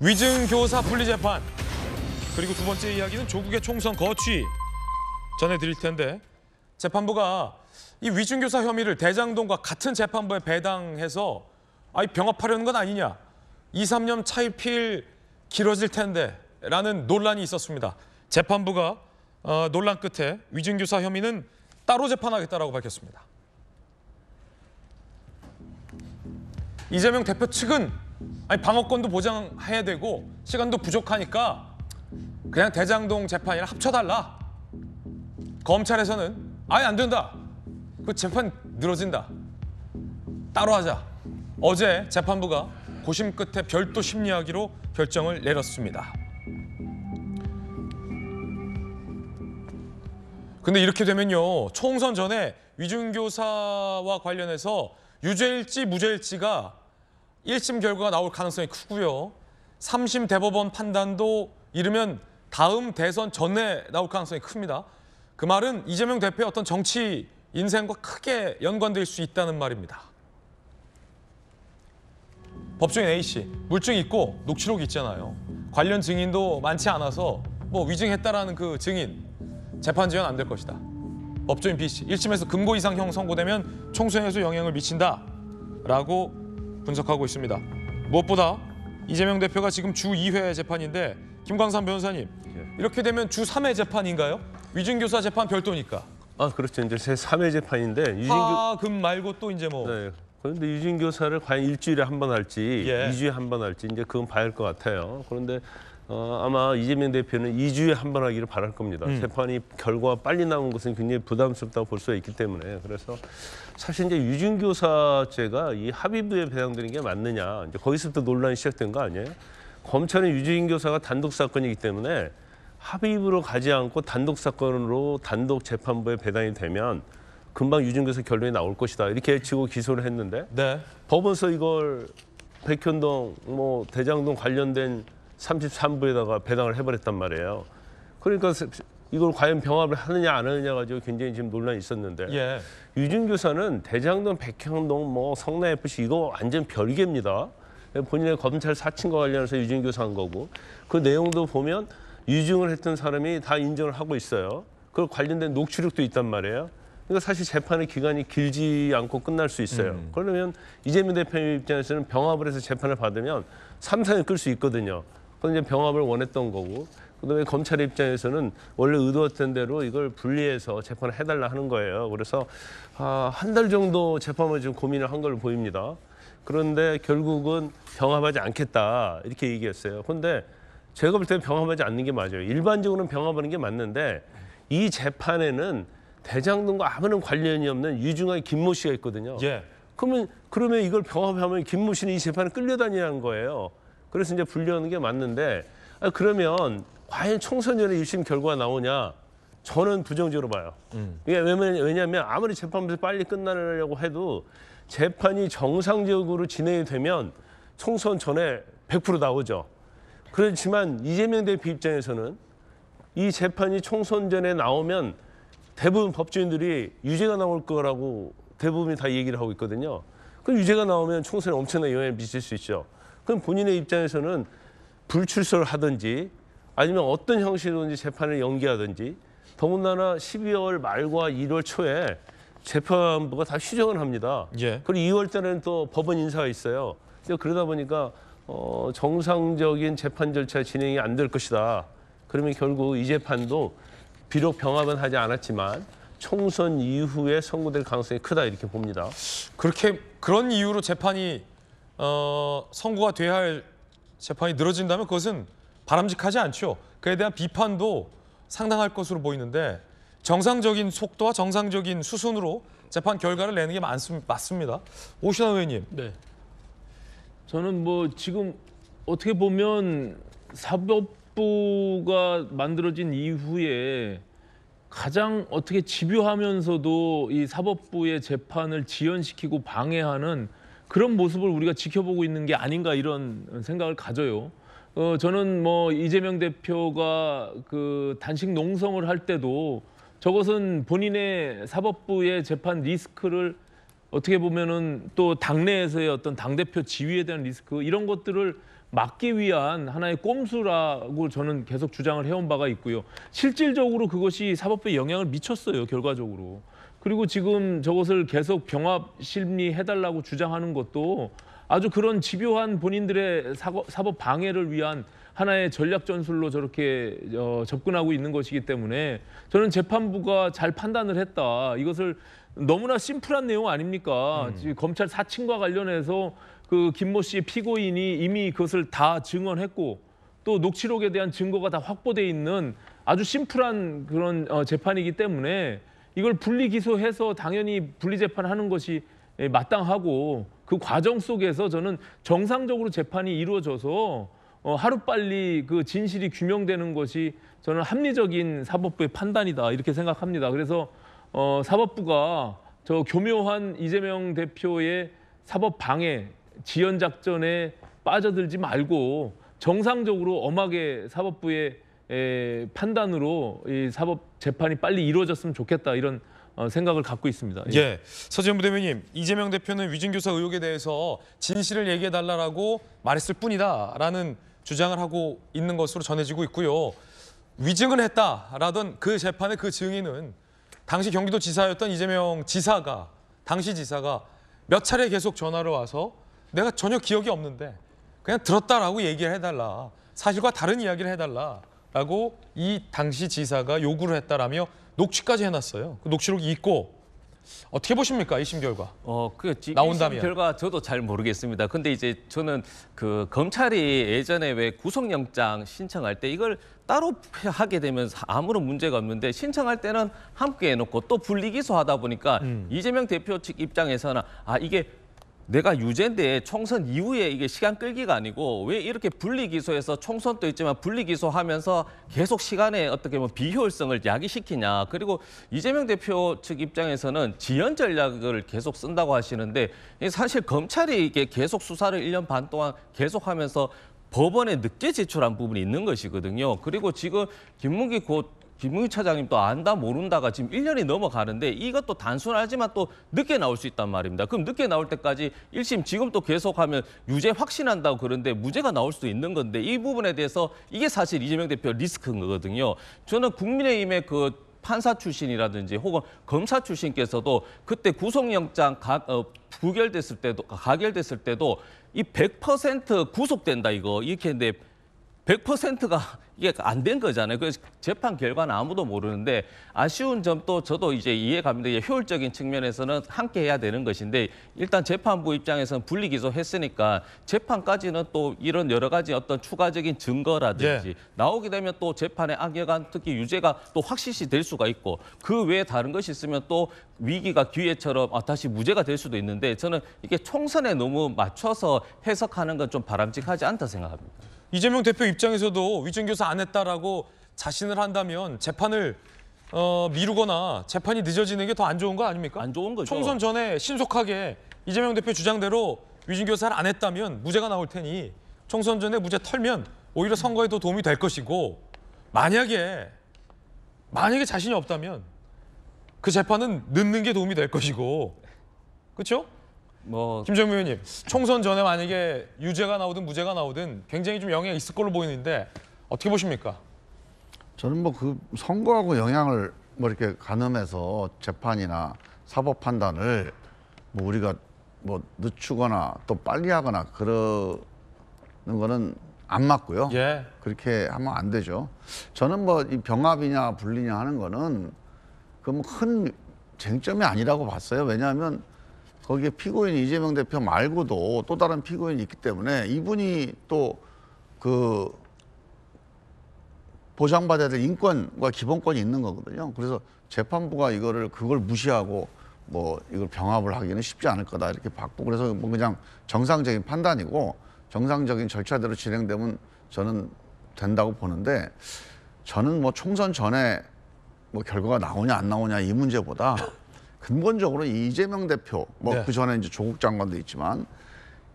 위증교사 분리 재판, 그리고 두 번째 이야기는 조국의 총선 거취 전해드릴 텐데, 재판부가 이 위증교사 혐의를 대장동과 같은 재판부에 배당해서 병합하려는 건 아니냐, 2, 3년 차일피일 길어질 텐데 라는 논란이 있었습니다. 재판부가 논란 끝에 위증교사 혐의는 따로 재판하겠다라고 밝혔습니다. 이재명 대표 측은 방어권도 보장해야 되고 시간도 부족하니까 그냥 대장동 재판이랑 합쳐달라. 검찰에서는 아예 안 된다. 그 재판 늘어진다. 따로 하자. 어제 재판부가 고심 끝에 별도 심리하기로 결정을 내렸습니다. 근데 이렇게 되면요, 총선 전에 위증교사와 관련해서 유죄일지 무죄일지가 1심 결과가 나올 가능성이 크고요. 3심 대법원 판단도 이르면 다음 대선 전에 나올 가능성이 큽니다. 그 말은 이재명 대표의 어떤 정치 인생과 크게 연관될 수 있다는 말입니다. 법조인 A씨, 물증이 있고 녹취록이 있잖아요. 관련 증인도 많지 않아서 위증했다라는 그 증인, 재판 지연 안 될 것이다. 법조인 B씨, 1심에서 금고 이상형 선고되면 총선에도 영향을 미친다라고 분석하고 있습니다. 무엇보다 이재명 대표가 지금 주 2회 재판인데, 김광삼 변호사님, 이렇게 되면 주 3회 재판인가요? 위증교사 재판 별도니까. 그렇죠. 이제 제 3회 재판인데 하금 말고 또 이제 네. 그런데 유증교사를 과연 일주일에 한 번 할지, 2주에 한 번 할지 이제 그건 봐야 할 것 같아요. 그런데 아마 이재명 대표는 2주에 한 번 하기를 바랄 겁니다. 재판이 결과가 빨리 나온 것은 굉장히 부담스럽다고 볼 수가 있기 때문에. 그래서 사실 이제 유증교사죄가 이 합의부에 배당되는 게 맞느냐, 이제 거기서부터 논란이 시작된 거 아니에요? 검찰은 유증교사가 단독 사건이기 때문에 합의부로 가지 않고 단독 사건으로 단독 재판부에 배당이 되면 금방 유증교사 결론이 나올 것이다, 이렇게 예측하고 기소를 했는데, 법원서 이걸 백현동, 대장동 관련된 33부에다가 배당을 해버렸단 말이에요. 그러니까 이걸 과연 병합을 하느냐 안 하느냐 가지고 굉장히 지금 논란이 있었는데, 유증교사는 대장동, 백현동, 성남FC 이거 완전 별개입니다. 본인의 검찰 사칭과 관련해서 유증교사한 거고, 그 내용도 보면 유증을 했던 사람이 다 인정을 하고 있어요. 그 관련된 녹취록도 있단 말이에요. 그러니까 사실 재판의 기간이 길지 않고 끝날 수 있어요. 그러면 이재명 대표 입장에서는 병합을 해서 재판을 받으면 3, 4년 끌 수 있거든요. 그런데 이제 병합을 원했던 거고, 그다음에 검찰 입장에서는 원래 의도했던 대로 이걸 분리해서 재판을 해달라 하는 거예요. 그래서 한 달 정도 재판을 좀 고민을 한 걸로 보입니다. 그런데 결국은 병합하지 않겠다, 이렇게 얘기했어요. 그런데 제가 볼 때는 병합하지 않는 게 맞아요. 일반적으로는 병합하는 게 맞는데, 이 재판에는 대장동과 아무런 관련이 없는 유증아의 김모 씨가 있거든요. 그러면 이걸 병합하면 김모 씨는 이 재판에 끌려다니는 거예요. 그래서 이제 분리하는 게 맞는데, 그러면 과연 총선 전에 1심 결과가 나오냐? 저는 부정적으로 봐요. 이게 왜냐하면 아무리 재판부에서 빨리 끝나려고 해도 재판이 정상적으로 진행이 되면 총선 전에 100% 나오죠. 그렇지만 이재명 대표 입장에서는 이 재판이 총선 전에 나오면 대부분 법조인들이 유죄가 나올 거라고 대부분이 다 얘기를 하고 있거든요. 그럼 유죄가 나오면 총선에 엄청난 영향을 미칠 수 있죠. 그럼 본인의 입장에서는 불출석을 하든지 아니면 어떤 형식으로든지 재판을 연기하든지, 더군다나 12월 말과 1월 초에 재판부가 다 휴정을 합니다. 그리고 2월 달에는 또 법원 인사가 있어요. 그러다 보니까 정상적인 재판 절차 진행이 안 될 것이다. 그러면 결국 이 재판도 비록 병합은 하지 않았지만 총선 이후에 선고될 가능성이 크다, 이렇게 봅니다. 그런 이유로 재판이 선고가 돼야 할 재판이 늘어진다면 그것은 바람직하지 않죠. 그에 대한 비판도 상당할 것으로 보이는데, 정상적인 속도와 정상적인 수순으로 재판 결과를 내는 게 맞습니다. 오신환 의원님. 네. 저는 지금 어떻게 보면 사법부가 만들어진 이후에 가장 어떻게 집요하면서도 이 사법부의 재판을 지연시키고 방해하는 그런 모습을 우리가 지켜보고 있는 게 아닌가, 이런 생각을 가져요. 저는 이재명 대표가 그 단식 농성을 할 때도 저것은 본인의 사법부의 재판 리스크를 어떻게 보면은 또 당내에서의 어떤 당대표 지위에 대한 리스크, 이런 것들을 막기 위한 하나의 꼼수라고 저는 계속 주장을 해온 바가 있고요. 실질적으로 그것이 사법부에 영향을 미쳤어요, 결과적으로. 그리고 지금 저것을 계속 병합 심리해달라고 주장하는 것도 아주 그런 집요한 본인들의 사법 방해를 위한 하나의 전략 전술로 저렇게 접근하고 있는 것이기 때문에 저는 재판부가 잘 판단을 했다. 이것을 너무나 심플한 내용 아닙니까? 지금 검찰 사칭과 관련해서 그 김모 씨의 피고인이 이미 그것을 다 증언했고 또 녹취록에 대한 증거가 다 확보돼 있는 아주 심플한 그런 재판이기 때문에 이걸 분리 기소해서 당연히 분리 재판하는 것이 마땅하고 그 과정 속에서 저는 정상적으로 재판이 이루어져서 하루빨리 그 진실이 규명되는 것이 저는 합리적인 사법부의 판단이다 이렇게 생각합니다. 그래서 사법부가 저 교묘한 이재명 대표의 사법 방해 지연 작전에 빠져들지 말고 정상적으로 엄하게 사법부의 판단으로 이 사법 재판이 빨리 이루어졌으면 좋겠다 이런 생각을 갖고 있습니다. 예, 서지현 부대변인, 이재명 대표는 위증교사 의혹에 대해서 진실을 얘기해달라고 말했을 뿐이다라는 주장을 하고 있는 것으로 전해지고 있고요. 위증을 했다라던 그 재판의 그 증인은 당시 경기도지사였던 이재명 지사가 당시 지사가 몇 차례 계속 전화를 와서 내가 전혀 기억이 없는데 그냥 들었다라고 얘기를 해달라. 사실과 다른 이야기를 해달라라고 이 당시 지사가 요구를 했다라며 녹취까지 해놨어요. 그 녹취록이 있고 어떻게 보십니까? 1심 결과. 나온다면. 1심 결과 저도 잘 모르겠습니다. 근데 이제 저는 그 검찰이 예전에 왜 구속영장 신청할 때 이걸 따로 하게 되면 아무런 문제가 없는데 신청할 때는 함께 해놓고 또 분리기소하다 보니까 이재명 대표 측 입장에서는 이게 내가 유죄인데 총선 이후에 이게 시간 끌기가 아니고 왜 이렇게 분리기소해서 총선도 있지만 분리기소하면서 계속 시간에 어떻게 보면 비효율성을 야기시키냐. 그리고 이재명 대표 측 입장에서는 지연 전략을 계속 쓴다고 하시는데 사실 검찰이 이게 계속 수사를 1년 반 동안 계속하면서 법원에 늦게 제출한 부분이 있는 것이거든요. 그리고 지금 김문기 차장님도 안다 모른다가 지금 1년이 넘어가는데 이것도 단순하지만 또 늦게 나올 수 있단 말입니다. 그럼 늦게 나올 때까지 1심 지금 또 계속하면 유죄 확신한다고 그러는데 무죄가 나올 수도 있는 건데 이 부분에 대해서 이게 사실 이재명 대표 리스크인 거거든요. 저는 국민의힘의 그 판사 출신이라든지 혹은 검사 출신께서도 그때 구속영장 가결됐을 때도 이 100% 구속된다 이렇게 했는데 100%가 이게 안 된 거잖아요. 그래서 재판 결과는 아무도 모르는데 아쉬운 점도 저도 이제 이해갑니다. 효율적인 측면에서는 함께 해야 되는 것인데 일단 재판부 입장에서는 분리기소했으니까 재판까지는 또 이런 여러 가지 어떤 추가적인 증거라든지 나오게 되면 또 재판의 악여간 특히 유죄가 또 확실시 될 수가 있고 그 외에 다른 것이 있으면 또 위기가 기회처럼 다시 무죄가 될 수도 있는데 저는 이게 총선에 너무 맞춰서 해석하는 건 좀 바람직하지 않다 생각합니다. 이재명 대표 입장에서도 위증교사 안 했다라고 자신을 한다면 재판을 미루거나 재판이 늦어지는 게 더 안 좋은 거 아닙니까? 안 좋은 거죠. 총선 전에 신속하게 이재명 대표 주장대로 위증교사를 안 했다면 무죄가 나올 테니 총선 전에 무죄 털면 오히려 선거에 더 도움이 될 것이고 만약에 자신이 없다면 그 재판은 늦는 게 도움이 될 것이고 그렇죠? 김정민 의원님, 총선 전에 만약에 유죄가 나오든 무죄가 나오든 굉장히 좀 영향이 있을 걸로 보이는데 어떻게 보십니까? 저는 뭐 그 선거하고 영향을 뭐 이렇게 가늠해서 재판이나 사법 판단을 뭐 우리가 뭐 늦추거나 또 빨리 하거나 그러는 거는 안 맞고요. 예. 그렇게 하면 안 되죠. 저는 뭐 이 병합이냐 분리냐 하는 거는 그 뭐 큰 쟁점이 아니라고 봤어요. 왜냐하면 거기에 피고인 이재명 대표 말고도 또 다른 피고인이 있기 때문에 이분이 또 그 보장받아야 될 인권과 기본권이 있는 거거든요. 그래서 재판부가 그걸 무시하고 뭐 이걸 병합을 하기는 쉽지 않을 거다 이렇게 봤고 그래서 뭐 그냥 정상적인 판단이고 정상적인 절차대로 진행되면 저는 된다고 보는데 저는 뭐 총선 전에 뭐 결과가 나오냐 안 나오냐 이 문제보다 근본적으로 이재명 대표, 뭐 그 전에 이제 조국 장관도 있지만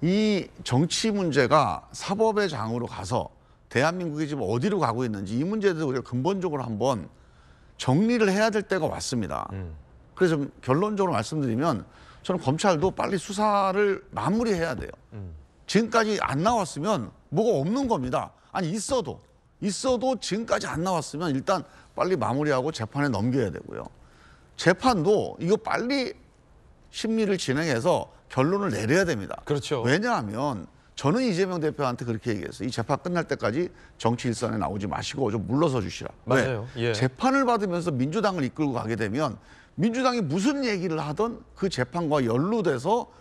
이 정치 문제가 사법의 장으로 가서 대한민국이 지금 어디로 가고 있는지 이 문제에 대해서 우리가 근본적으로 한번 정리를 해야 될 때가 왔습니다. 그래서 결론적으로 말씀드리면 저는 검찰도 빨리 수사를 마무리해야 돼요. 지금까지 안 나왔으면 뭐가 없는 겁니다. 아니 있어도 지금까지 안 나왔으면 일단 빨리 마무리하고 재판에 넘겨야 되고요. 재판도 이거 빨리 심리를 진행해서 결론을 내려야 됩니다. 그렇죠. 왜냐하면 저는 이재명 대표한테 그렇게 얘기했어요. 이 재판 끝날 때까지 정치 일선에 나오지 마시고 좀 물러서 주시라. 맞아요. 왜? 예. 재판을 받으면서 민주당을 이끌고 가게 되면 민주당이 무슨 얘기를 하든 그 재판과 연루돼서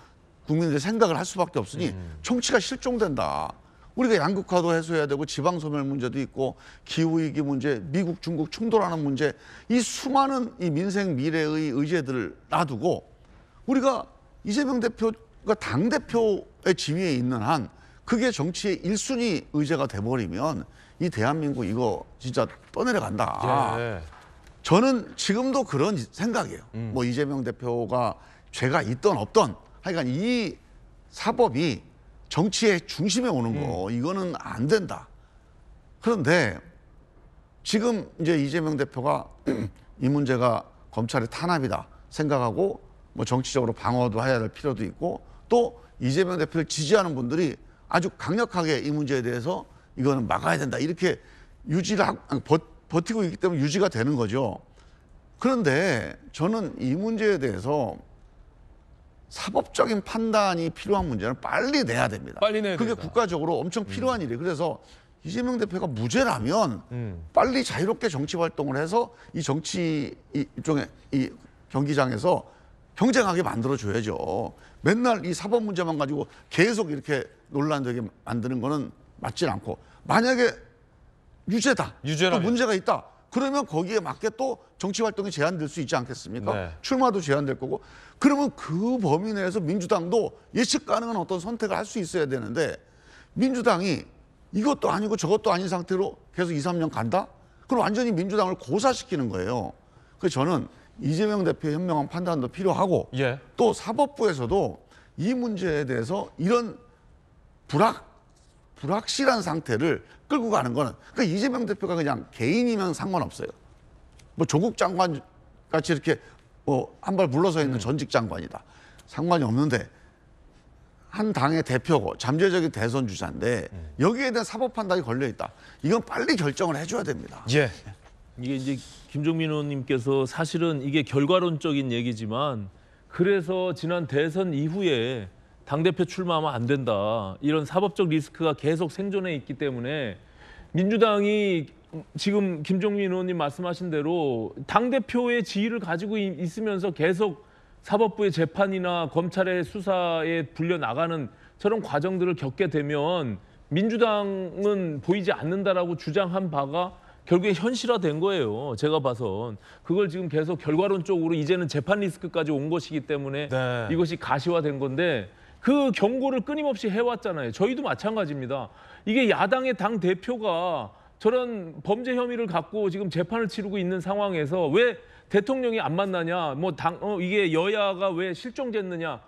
국민들의 생각을 할 수밖에 없으니 정치가 실종된다. 우리가 양극화도 해소해야 되고 지방소멸 문제도 있고 기후위기 문제, 미국 중국 충돌하는 문제, 이 수많은 이 민생 미래의 의제들을 놔두고 우리가 이재명 대표가 당대표의 지위에 있는 한 그게 정치의 1순위 의제가 돼버리면 이 대한민국 이거 진짜 떠내려간다. 예. 저는 지금도 그런 생각이에요. 뭐 이재명 대표가 죄가 있던 없던 하여간 이 사법이 정치의 중심에 오는 거 이거는 안 된다. 그런데 지금 이제 이재명 대표가 이 문제가 검찰의 탄압이다 생각하고 뭐 정치적으로 방어도 해야 될 필요도 있고 또 이재명 대표를 지지하는 분들이 아주 강력하게 이 문제에 대해서 이거는 막아야 된다 이렇게 유지를 버티고 있기 때문에 유지가 되는 거죠. 그런데 저는 이 문제에 대해서 사법적인 판단이 필요한 문제는 빨리 내야 됩니다. 빨리 내야 그게 된다. 국가적으로 엄청 필요한 일이에요. 그래서 이재명 대표가 무죄라면 빨리 자유롭게 정치 활동을 해서 이 정치 일종의 이 경기장에서 경쟁하게 만들어줘야죠. 맨날 이 사법 문제만 가지고 계속 이렇게 논란되게 만드는 거는 맞지 않고 만약에 유죄다. 유죄라면. 또 문제가 있다. 그러면 거기에 맞게 또 정치 활동이 제한될 수 있지 않겠습니까? 네. 출마도 제한될 거고. 그러면 그 범위 내에서 민주당도 예측 가능한 어떤 선택을 할 수 있어야 되는데 민주당이 이것도 아니고 저것도 아닌 상태로 계속 2, 3년 간다? 그럼 완전히 민주당을 고사시키는 거예요. 그래서 저는 이재명 대표의 현명한 판단도 필요하고 예. 또 사법부에서도 이 문제에 대해서 이런 불확실한 상태를 끌고 가는 거는 그러니까 이재명 대표가 그냥 개인이면 상관없어요. 뭐 조국 장관 같이 이렇게 뭐 한 발 물러서 있는 전직 장관이다. 상관이 없는데 한 당의 대표고 잠재적인 대선 주자인데 여기에 대한 사법 판단이 걸려 있다. 이건 빨리 결정을 해줘야 됩니다. 예. 이게 이제 김종민 의원님께서 사실은 이게 결과론적인 얘기지만 그래서 지난 대선 이후에 당대표 출마하면 안 된다. 이런 사법적 리스크가 계속 생존해 있기 때문에 민주당이 지금 김종민 의원님 말씀하신 대로 당대표의 지위를 가지고 있으면서 계속 사법부의 재판이나 검찰의 수사에 불려나가는 저런 과정들을 겪게 되면 민주당은 보이지 않는다라고 주장한 바가 결국에 현실화된 거예요. 제가 봐선. 그걸 지금 계속 결과론적으로 이제는 재판 리스크까지 온 것이기 때문에 네. 이것이 가시화된 건데 그 경고를 끊임없이 해왔잖아요. 저희도 마찬가지입니다. 이게 야당의 당 대표가 저런 범죄 혐의를 갖고 지금 재판을 치르고 있는 상황에서 왜 대통령이 안 만나냐, 이게 여야가 왜 실종됐느냐,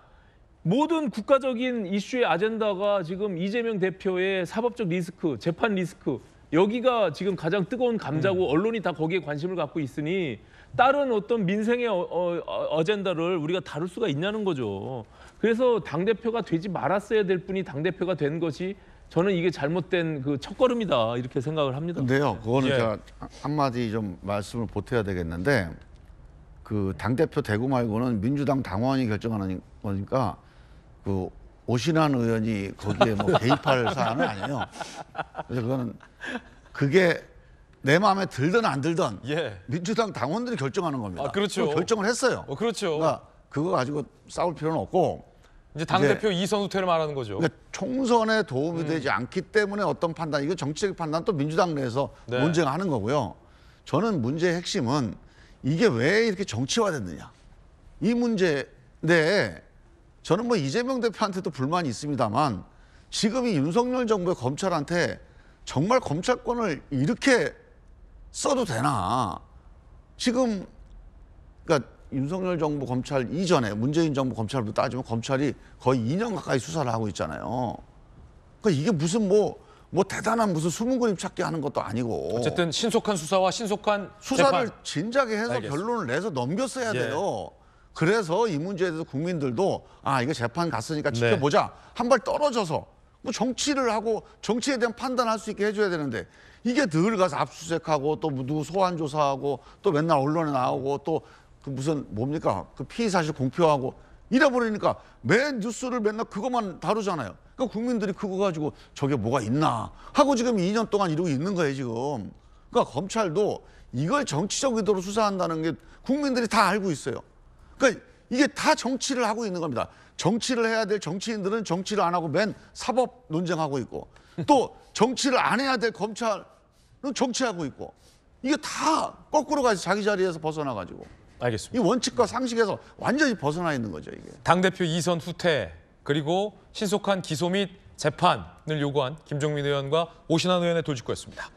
모든 국가적인 이슈의 아젠다가 지금 이재명 대표의 사법적 리스크, 재판 리스크, 여기가 지금 가장 뜨거운 감자고 언론이 다 거기에 관심을 갖고 있으니 다른 어떤 민생의 어젠다를 우리가 다룰 수가 있냐는 거죠. 그래서 당대표가 되지 말았어야 될 분이 당대표가 된 것이 저는 이게 잘못된 그 첫걸음이다 이렇게 생각을 합니다. 근데요, 그거는 예. 제가 한마디 좀 말씀을 보태야 되겠는데 그 당대표 되고 말고는 민주당 당원이 결정하는 거니까 그 오신환 의원이 거기에 뭐 개입할 사안은 아니에요. 그래서 그거는 그게 내 마음에 들든 안 들든 예. 민주당 당원들이 결정하는 겁니다. 아, 그렇죠. 그걸 결정을 했어요. 그렇죠. 그러니까 그거 가지고 싸울 필요는 없고 이제 당대표 이선 후퇴를 말하는 거죠. 그러니까 총선에 도움이 되지 않기 때문에 어떤 판단, 이거 정치적 판단 또 민주당 내에서 네. 논쟁하는 거고요. 저는 문제의 핵심은 이게 왜 이렇게 정치화됐느냐. 이 문제인데 저는 뭐 이재명 대표한테도 불만이 있습니다만 지금 이 윤석열 정부의 검찰한테 정말 검찰권을 이렇게 써도 되나. 지금 그러니까 윤석열 정부 검찰 이전에 문재인 정부 검찰로 따지면 검찰이 거의 2년 가까이 수사를 하고 있잖아요. 그러니까 이게 무슨 뭐 대단한 무슨 숨은 그림 찾기 하는 것도 아니고 어쨌든 신속한 수사와 신속한 수사를 재판. 진작에 해서 알겠습니다. 결론을 내서 넘겼어야 예. 돼요. 그래서 이 문제에 대해서 국민들도 아 이거 재판 갔으니까 네. 지켜보자 한 발 떨어져서 뭐 정치를 하고 정치에 대한 판단할 수 있게 해줘야 되는데 이게 늘 가서 압수수색하고 또 누구 소환 조사하고 또 맨날 언론에 나오고 또 그 무슨 뭡니까 그 피의 사실 공표하고 이래 버리니까 맨 뉴스를 맨날 그것만 다루잖아요. 그러니까 국민들이 그거 가지고 저게 뭐가 있나 하고 지금 2년 동안 이러고 있는 거예요 지금. 그러니까 검찰도 이걸 정치적 의도로 수사한다는 게 국민들이 다 알고 있어요. 그러니까 이게 다 정치를 하고 있는 겁니다. 정치를 해야 될 정치인들은 정치를 안 하고 맨 사법 논쟁하고 있고 또 정치를 안 해야 될 검찰은 정치하고 있고 이게 다 거꾸로 가서 자기 자리에서 벗어나가지고 알겠습니다. 이 원칙과 상식에서 완전히 벗어나 있는 거죠 이게. 당대표 2선 후퇴 그리고 신속한 기소 및 재판을 요구한 김종민 의원과 오신환 의원의 돌직구였습니다.